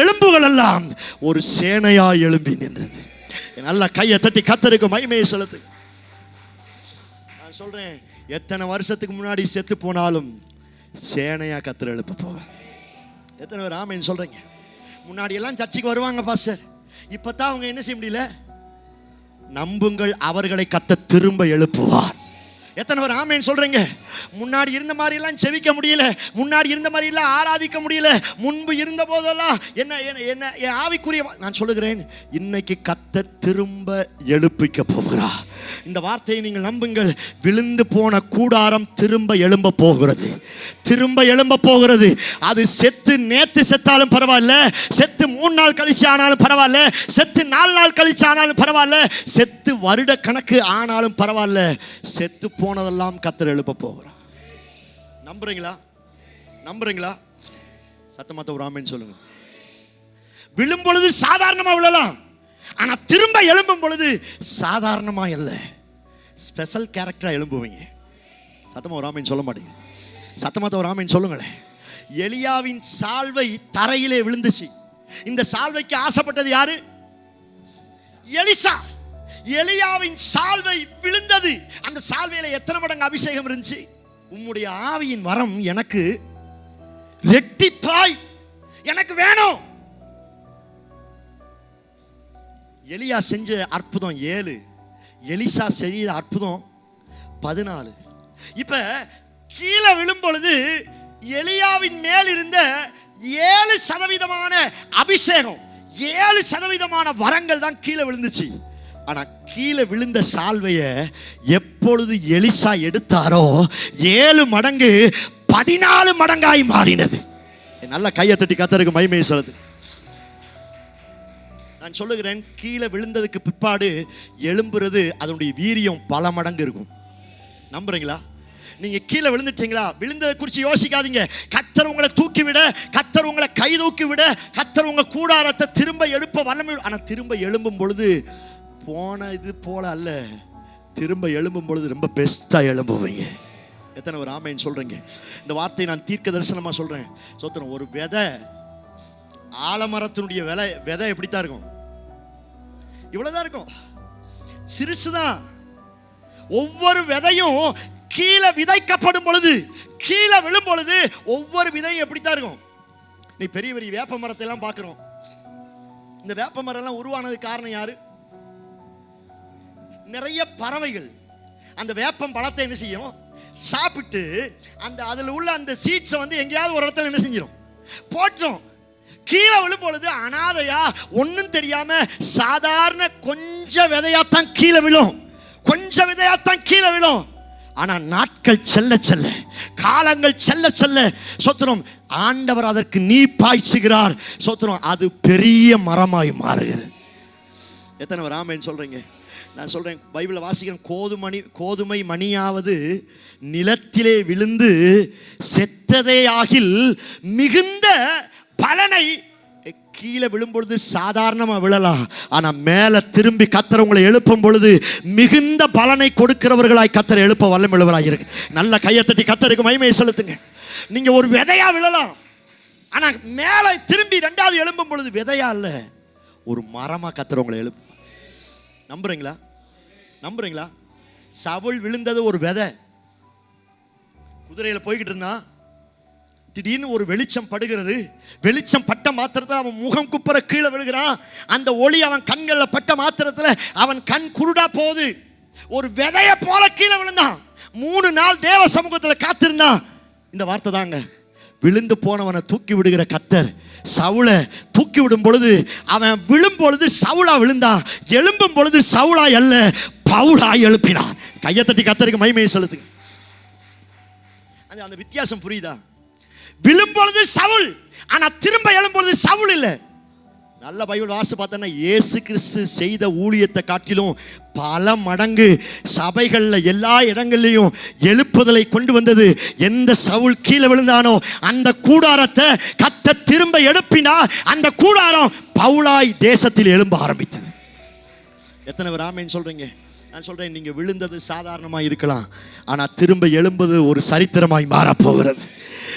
எலும்புகள் எல்லாம் ஒரு சேனையா எழும்பி நின்றது. நல்ல கையை தட்டி கர்த்தருக்கு மகிமையை செலுத்து. நான் சொல்றேன், எத்தனை வருஷத்துக்கு முன்னாடி செத்து போனாலும் சேனையா கர்த்தர் எழுப்ப போவார். எத்தனை பேர் ஆமென் சொல்றீங்க? முன்னாடி எல்லாம் சர்ச்சுக்கு வருவாங்க பாஸ்டர், இப்பதான் அவங்க என்ன செய்ய முடியல? நம்புங்கள், அவர்களை கர்த்தர் திரும்ப எழுப்புவார். எத்தனை பேர் ஆமென் சொல்றீங்க? முன்னாடி இருந்த மாதிரி எல்லாம் செவிக்க முடியல, முன்னாடி இருந்த மாதிரி எல்லாம் ஆராதிக்க முடியல, முன்பு இருந்த போதெல்லாம் என்ன ஆவிக்குரிய நான் சொல்லுகிறேன், இன்னைக்கு கர்த்தர் திரும்ப எழுப்பிக்க போகிறார். இந்த வார்த்தையை நீங்கள் நம்புங்கள். விழுந்து போன கூடாரம் திரும்ப எழும்ப போகிறது, திரும்ப எழும்ப போகிறது. அது செத்து நேத்து செத்தாலும் பரவாயில்ல, செத்து 3 நாள் கழிச்சு ஆனாலும் பரவாயில்ல, செத்து 4 நாள் கழிச்சு ஆனாலும் பரவாயில்ல, செத்து வருட கணக்கு ஆனாலும் பரவாயில்ல, செத்து போனதெல்லாம் கர்த்தர் எழுப்ப போகிறார். நம்புறீங்களா? நம்புறீங்களா? சத்தமாத்த ஒரு ஆமென் சொல்லுங்க. விழும் பொழுது சாதாரணமா விழலாம், ஆனா திரும்ப எழும்பும் பொழுது சாதாரணமா இல்ல, ஸ்பெஷல் கேரக்டரா எழும்புவீங்க. சத்தமா ஒரு ஆமென் சொல்ல மாட்டீங்க. சத்தமாத்த ஒரு ஆமென் சொல்லுங்களேன். எலியாவின் சால்வை தரையிலே விழுந்துச்சு. இந்த சால்வைக்கு ஆசைப்பட்டது யாரு? எலிசா. எலியாவின் சால்வை விழுந்தது. அந்த சால்வையில எத்தனை மடங்கு அபிஷேகம் இருந்துச்சு? உம்முடைய ஆவியின் வரம் எனக்கு ரெட்டிப்பாய் எனக்கு வேணும். எலியா செஞ்ச அற்புதம் 7, எலிசா செய்த அற்புதம் 14. இப்ப கீழே விழும் பொழுது எலியாவின் மேல் இருந்த 7% அபிஷேகம், 7% வரங்கள் தான் கீழே விழுந்துச்சு. ஆனா கீழே விழுந்த சால்வைய எப்பொழுது எலிசா எடுத்தாரோ 7 மடங்கு 14 மடங்காய் மாறினது. நல்ல கையை தட்டி கர்த்தருக்கு மகிமையை செலுத்து. நான் சொல்லுகிறேன், கீழே விழுந்ததுக்கு பிற்பாடு எழும்புறது அதனுடைய வீரியம் பல மடங்கு இருக்கும். நம்புறீங்களா? நீங்க கீழே விழுந்துட்டீங்களா, விழுந்ததை குறித்து யோசிக்காதீங்க. கர்த்தர் உங்களை தூக்கி விட, கர்த்தர் உங்களை கை தூக்கி விட, கர்த்தர் உங்க கூடாரத்தை திரும்ப எழுப்ப வல்லமை. ஆனா திரும்ப எழும்பும் பொழுது போன இது போல அல்ல, திரும்ப எழும்பும் பொழுது ரொம்ப பெஸ்டா எழும்புவீங்க. எத்தனை ஒரு ஆமென் சொல்றீங்க? இந்த வார்த்தையை நான் தீர்க்க தரிசனமா சொல்றேன். சோத்திரம். ஒரு விதை, ஆலமரத்தினுடைய விதை எப்படித்தான் இருக்கும்? இவ்வளவுதான் இருக்கும், சிறுசுதான். ஒவ்வொரு விதையும் கீழே விதைக்கப்படும் பொழுது, கீழே விழும் பொழுது ஒவ்வொரு விதையும் எப்படித்தான் இருக்கும்? நீ பெரிய பெரிய வேப்ப மரத்தை எல்லாம் பார்க்கிறோம். இந்த வேப்ப மரம் எல்லாம் உருவானது காரணம் யாரு? நிறைய பறவைகள் அந்த வேப்பம் பழத்தை என்ன செய்யும்? சாப்பிட்டு அந்த அதில் உள்ள அந்த சீட்ஸை வந்து எங்கேயாவது ஒரு இடத்துல என்ன செஞ்சிடும்? போட்டோம். கீழே விழும் பொழுது அனாதையா ஒன்றும் தெரியாம சாதாரண கொஞ்சம் விதையாத்தான் கீழே விழும், கொஞ்சம் விதையாத்தான் கீழே விழும். ஆனால் நாட்கள் செல்ல செல்ல, காலங்கள் செல்ல செல்ல, சோத்திரம், ஆண்டவர் அதற்கு நீர் பாய்ச்சுகிறார். சோத்திரம், அது பெரிய மரமாய் மாறுகிறது. எத்தனை பேர் ஆமென் சொல்றீங்க? நான் சொல்றேன், பைபிளை வாசிக்கிறேன். கோதுமை மணியாவது நிலத்திலே விழுந்து செத்ததே ஆகில் மிகுந்த பலனை, கீழே விழும்பொழுது சாதாரணமாக விழலாம், ஆனால் மேலே திரும்பி கர்த்தர் உங்களை எழுப்பும் பொழுது மிகுந்த பலனை கொடுக்கிறவர்களாய் கர்த்தர் எழுப்ப வல்லமையுள்ளவராய் இருக்கு. நல்ல கையை தட்டி கர்த்தருக்கு மகிமையை செலுத்துங்க. நீங்க ஒரு விதையா விழலாம், ஆனால் மேலே திரும்பி ரெண்டாவது எழும்பும் பொழுது விதையா இல்லை, ஒரு மரமா கர்த்தர் உங்களை எழுப்பு. நம்புறீங்களா? நம்புறீங்களா? சவுல் விழுந்தது ஒரு விதை. குதிரையில் போய்கிட்டு இருந்தா திடீர்னு ஒரு வெளிச்சம் படுகிறது. வெளிச்சம் பட்ட மாத்திரத்தில் அவன் முகம் குப்புற கீழே விழுகிறான். அந்த ஒளி அவன் கண்களில் பட்ட மாத்திரத்தில் அவன் கண் குருடா போகுது. ஒரு விதைய போல கீழே விழுந்தான். 3 நாள் தேவ சமூகத்தில் காத்திருந்தான். இந்த வார்த்தை தாங்க, விழுந்து போனவனை தூக்கி விடுகிற கர்த்தர் சவுலை தூக்கி விடும் பொழுது அவன் விழும் பொழுது சவுலா விழுந்தான், எழும்பும் பொழுது சவுலா அல்ல பவுலா எழுப்பினான். கையை தட்டி கர்த்தருக்கு மகிமையை செலுத்துங்க. அந்த வித்தியாசம் புரியுதா? விழும் பொழுது சவுல், ஆனா திரும்ப எழும் பொழுது சவுல் இல்லை. நல்ல பைபிள் வாசி பார்த்தோன்னா இயேசு கிறிஸ்து செய்த ஊழியத்தை காட்டிலும் பல மடங்கு சபைகளில் எல்லா இடங்கள்லையும் எழுப்புதலை கொண்டு வந்தது. எந்த சவுல் கீழே விழுந்தானோ அந்த கூடாரத்தை கர்த்தர் திரும்ப எழுப்பினா அந்த கூடாரம் பவுலாய் தேசத்தில் எழும்ப ஆரம்பித்தது. எத்தனை பேர் ஆமென் சொல்றீங்க? நான் சொல்றேன், நீங்க விழுந்தது சாதாரணமாக இருக்கலாம், ஆனால் திரும்ப எழும்புவது ஒரு சரித்திரமாய் மாறப்போகிறது.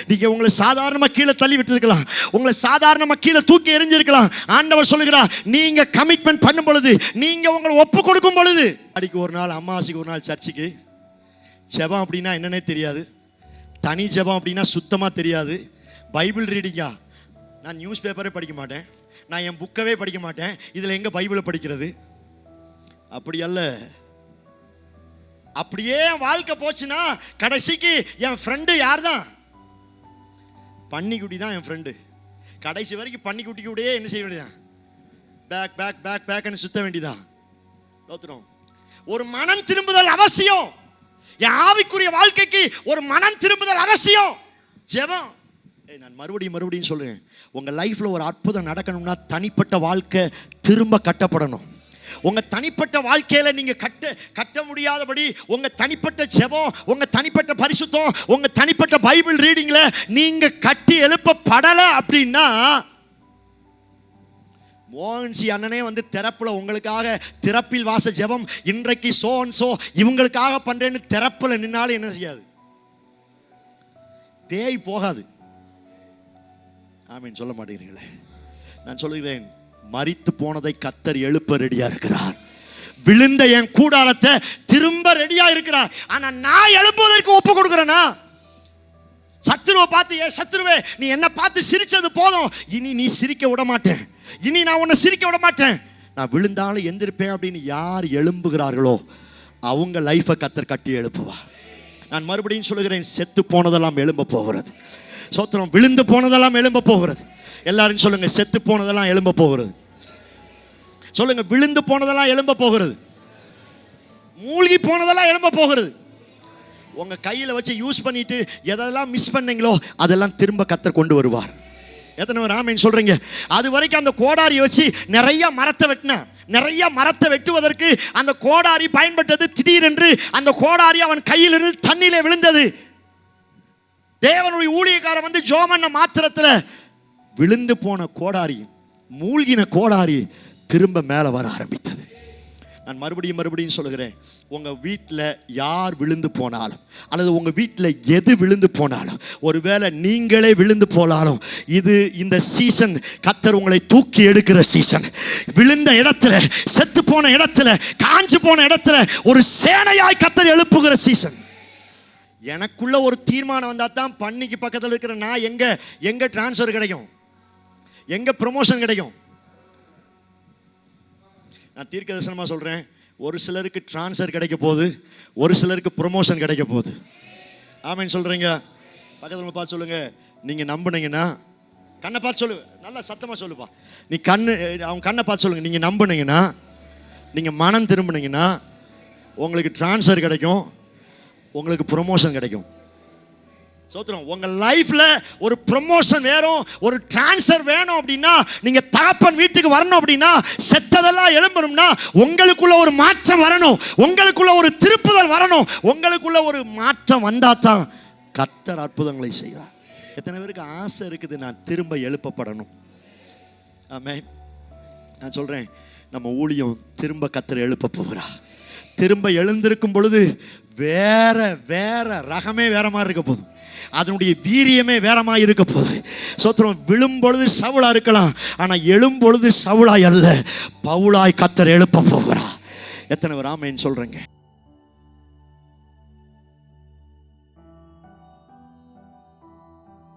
நீங்க உங்களை சாதாரணமாக கீழே தள்ளி விட்டுருக்கலாம், உங்களை சாதாரணமாக கீழே தூக்கி எறிஞ்சிருக்கலாம். ஆண்டவர் சொல்லுகிறார், நீங்க கமிட்மெண்ட் பண்ணும் பொழுது, நீங்க உங்களை ஒப்பு கொடுக்கும் பொழுது, அடிக்கு ஒரு நாள், அமாவாசைக்கு ஒரு நாள் சர்ச்சுக்கு, ஜெபம் அப்படின்னா என்னன்னே தெரியாது, தனி ஜெபம் அப்படின்னா சுத்தமாக தெரியாது. பைபிள் ரீடிங்கா, நான் நியூஸ் பேப்பரே படிக்க மாட்டேன், நான் என் புக்கவே படிக்க மாட்டேன், இதில் எங்கே பைபிளை படிக்கிறது? அப்படி அல்ல. அப்படியே என் வாழ்க்கை போச்சுன்னா கடைசிக்கு என் ஃப்ரெண்டு யார் தான்? பன்னிக்குட்டி தான் என் ஃப்ரெண்டு. கடைசி வரைக்கும் பன்னிக்குட்டி கூடயே என்ன செய்ய வேண்டியதான்? பேக் பேக் பேக் பேக்னு சுத்த வேண்டியதான். ஒரு மனம் திரும்புதல் அவசியம். என் ஆவிக்குரிய வாழ்க்கைக்கு ஒரு மனம் திரும்புதல் அவசியம். ஜெபம். நான் மறுபடியும் சொல்றேன், உங்க லைஃப்ல ஒரு அற்புதம் நடக்கணும்னா தனிப்பட்ட வாழ்க்கை திரும்ப கட்டப்படணும். உங்க தனிப்பட்ட வாழ்க்கையில நீங்க கட்ட முடியாதபடி உங்க தனிப்பட்ட ஜெபம், உங்க தனிப்பட்ட பரிசுத்தம், உங்க தனிப்பட்ட பைபிள் ரீடிங்ல நீங்க கட்டி எழுப்பப்படல அப்படின்னா, மோகன்சி அண்ணனே வந்து திறப்புல உங்களுக்காக திறப்பில் வாச ஜெபம் இன்றைக்கு சோ இவங்களுக்காக பண்றேன்னு திறப்புல நின்னாலும் என்ன செய்யாது? பேய் போகாது. ஆமீன் சொல்ல மாட்டேங்கிறீங்களே. நான் சொல்லுகிறேன், மரித்து போனதை கர்த்தர் எழுப்ப ரெடியா இருக்கிறார். விழுந்த என் கூடாரத்தை திரும்ப ரெடியா இருக்கிறார். ஆனா நான் எழுப்புவதற்கு ஒப்பு கொடுக்கிறேனா? சத்துருவை பார்த்து, ஏ சத்துருவே, நீ என்ன பார்த்து சிரிச்சது போதும், இனி நீ சிரிக்க விட மாட்டேன், இனி நான் உன்னை சிரிக்க விட மாட்டேன், நான் விழுந்தாலும் எந்திருப்பேன் அப்படின்னு யார் எழும்புகிறார்களோ அவங்க லைஃபை கர்த்தர் கட்டி எழுப்புவார். நான் மறுபடியும் சொல்லுகிறேன், செத்து போனதெல்லாம் எழும்ப போகிறது. சோத்திரம். விழுந்து போனதெல்லாம் எழும்ப போகிறது. எல்லாரும் சொல்லுங்க, செத்து போனதெல்லாம் எழும்ப போகிறது. சொல்லுங்க, விழுந்து போனதெல்லாம் எழும்ப போகிறது. மூழ்கி போனதெல்லாம் எழும்ப போகிறது. உங்க கையில வச்சு யூஸ் பண்ணிட்டு எதெல்லாம் மிஸ் பண்ணீங்களோ அதெல்லாம் திரும்ப கர்த்தர் கொண்டு வருவார். எத்தனை பேர் ஆமென் சொல்றீங்க? அது வரைக்கும் அந்த கோடாரியை வச்சு நிறைய மரத்தை வெட்டுவதற்கு அந்த கோடாரி பயன்பட்டது. திடீரென்று அந்த கோடாரி அவன் கையிலிருந்து தண்ணியிலே விழுந்தது. தேவனுடைய ஊழியக்காரன் வந்து ஜோமன்ன மாத்திரத்தில் விழுந்து போன கோடாரி, மூழ்கின கோடாரி திரும்ப மேலே வர ஆரம்பித்தது. நான் மறுபடியும் சொல்லுகிறேன், உங்கள் வீட்டில் யார் விழுந்து போனாலும் அல்லது உங்கள் வீட்டில் எது விழுந்து போனாலும், ஒருவேளை நீங்களே விழுந்து போனாலும், இந்த சீசன் கர்த்தர் உங்களை தூக்கி எடுக்கிற சீசன். விழுந்த இடத்துல, செத்து போன இடத்துல, காஞ்சு போன இடத்துல ஒரு சேனையாய் கர்த்தர் எழுப்புகிற சீசன். எனக்குள்ள ஒரு தீர்மானம் வந்தால் தான் பன்னிக்கு பக்கத்தில் இருக்கிற நான் எங்க டிரான்ஸ்ஃபர் கிடைக்கும், எங்க ப்ரமோஷன் கிடைக்கும். நான் தீர்க்க தரிசனமாக சொல்கிறேன், ஒரு சிலருக்கு டிரான்ஸ்ஃபர் கிடைக்க போகுது, ஒரு சிலருக்கு ப்ரொமோஷன் கிடைக்க போகுது. ஆமேன்னு சொல்கிறீங்க? பக்கத்தில் பார்த்து சொல்லுங்க, நீங்கள் நம்புனீங்கன்னா, கண்ணை பார்த்து சொல்லு, நல்லா சத்தமாக சொல்லுப்பா. நீ அவங்க கண்ணை பார்த்து சொல்லுங்க, நீங்கள் நம்புனீங்கன்னா, நீங்கள் மனம் திரும்பினீங்கன்னா உங்களுக்கு டிரான்ஸ்ஃபர் கிடைக்கும், உங்களுக்கு ப்ரொமோஷன் கிடைக்கும். சோத்திரம். உங்க லைஃப்ல ஒரு ப்ரொமோஷன் வேணும், ஒரு டிரான்ஸ்ஃபர் வேணும் அப்படின்னா, நீங்க தகப்பன் வீட்டுக்கு வரணும் அப்படின்னா, செத்ததெல்லாம் எழும்பணும்னா உங்களுக்குள்ள ஒரு மாற்றம் வரணும், உங்களுக்குள்ள ஒரு திருப்புதல் வரணும். உங்களுக்குள்ள ஒரு மாற்றம் வந்தா தான் கர்த்தர் அற்புதங்களை செய்வார். எத்தனை பேருக்கு ஆசை இருக்குது நான் திரும்ப எழுப்பப்படணும்? ஆமென். நான் சொல்றேன், நம்ம ஊழியம் திரும்ப கர்த்தர் எழுப்ப போகிறா. திரும்ப எழுந்திருக்கும் பொழுது வேற வேற ரகமே வேற மாதிரி இருக்க போதும், அதனுடைய வீரியமே வேற மாதிரி இருக்க போகுது. சோத்திரம். விழும் பொழுது சவுளா இருக்கலாம், ஆனா எழும் பொழுது சவுளாய் அல்ல, பவுலாய் கர்த்தர் எழுப்ப போகிறா. எத்தனை பேர் ஆமென் சொல்றேங்க?